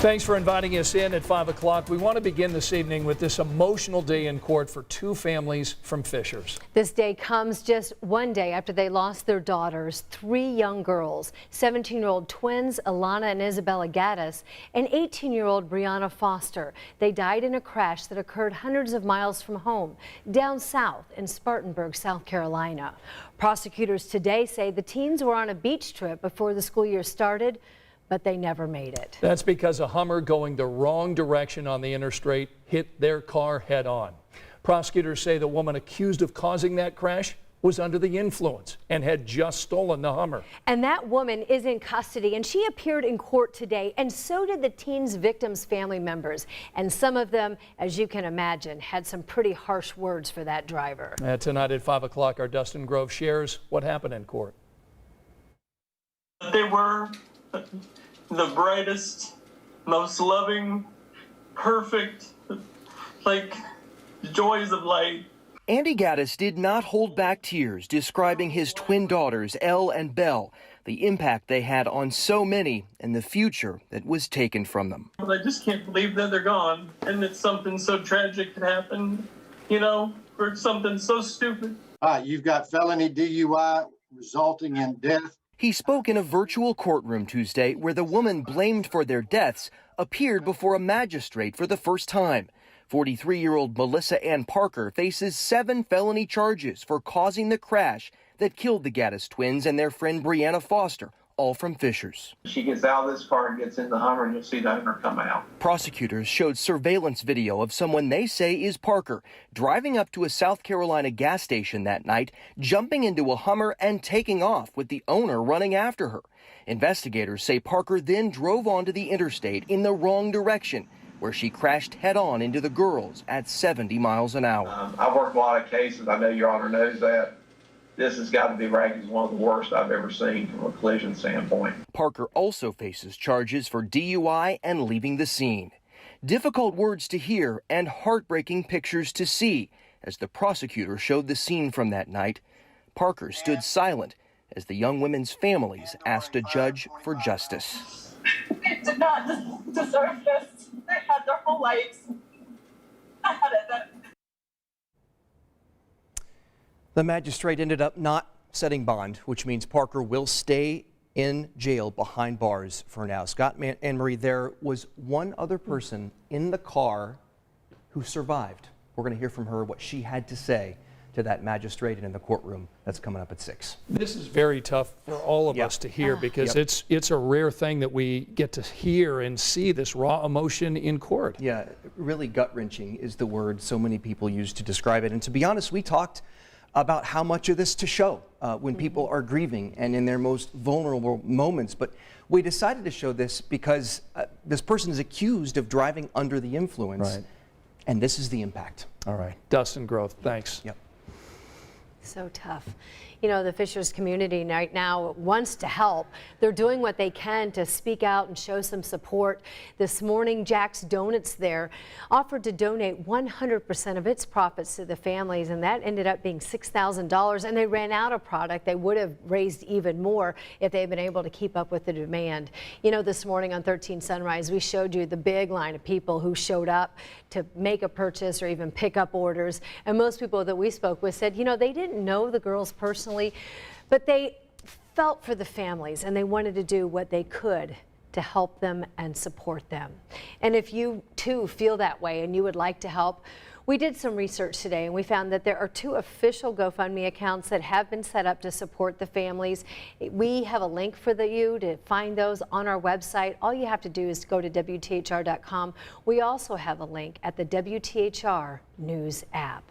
Thanks for inviting us in at 5 o'clock. We want to begin this evening with this emotional day in court for two families from Fishers. This day comes just one day after they lost their daughters, three young girls, 17-year-old twins Alana and Isabella Gaddis and 18-year-old Brianna Foster. They died in a crash that occurred hundreds of miles from home, down south in Spartanburg, South Carolina. Prosecutors today say the teens were on a beach trip before the school year started, but they never made it. That's because a Hummer going the wrong direction on the interstate hit their car head on. Prosecutors say the woman accused of causing that crash was under the influence and had just stolen the Hummer. And that woman is in custody, and she appeared in court today, and so did the teens' victims' family members. And some of them, as you can imagine, had some pretty harsh words for that driver. Tonight at 5 o'clock, our Dustin Grove shares what happened in court. They were the brightest, most loving, perfect, joys of light. Andy Gaddis did not hold back tears describing his twin daughters, Elle and Belle, the impact they had on so many and the future that was taken from them. I just can't believe that they're gone, and it's something so tragic that happened, for something so stupid. You've got felony DUI resulting in death. He spoke in a virtual courtroom Tuesday where the woman blamed for their deaths appeared before a magistrate for the first time. 43-year-old Melissa Ann Parker faces 7 felony charges for causing the crash that killed the Gaddis twins and their friend Brianna Foster, all from Fishers. She gets out of this car and gets in the Hummer, and you'll see the Hummer come out. Prosecutors showed surveillance video of someone they say is Parker driving up to a South Carolina gas station that night, jumping into a Hummer and taking off with the owner running after her. Investigators say Parker then drove onto the interstate in the wrong direction, where she crashed head-on into the girls at 70 miles an hour. I've worked a lot of cases. I know Your Honor knows that. This has got to be ranked as one of the worst I've ever seen from a collision standpoint. Parker also faces charges for DUI and leaving the scene. Difficult words to hear and heartbreaking pictures to see as the prosecutor showed the scene from that night. Parker stood silent as the young women's families asked a judge for justice. They did not deserve this. They had their whole lives. I had it. The magistrate ended up not setting bond, which means Parker will stay in jail behind bars for now. Scott and Marie, there was one other person in the car who survived. We're going to hear from her what she had to say to that magistrate and in the courtroom. That's coming up at 6. This is very tough for all of us to hear because it's a rare thing that we get to hear and see this raw emotion in court. Yeah, really gut-wrenching is the word so many people use to describe it. And to be honest, we talked about how much of this to show when people are grieving and in their most vulnerable moments. But we decided to show this because this person is accused of driving under the influence. Right. And this is the impact. All right. Dustin Grove, thanks. Yep. So tough. The Fishers community right now wants to help. They're doing what they can to speak out and show some support. This morning, Jack's Donuts there offered to donate 100% of its profits to the families, and that ended up being $6,000, and they ran out of product. They would have raised even more if they had been able to keep up with the demand. This morning on 13 Sunrise, we showed you the big line of people who showed up to make a purchase or even pick up orders, and most people that we spoke with said, they didn't know the girls personally, but they felt for the families and they wanted to do what they could to help them and support them. And if you too feel that way and you would like to help, we did some research today and we found that there are 2 official GoFundMe accounts that have been set up to support the families. We have a link for you to find those on our website. All you have to do is go to WTHR.com. We also have a link at the WTHR News app.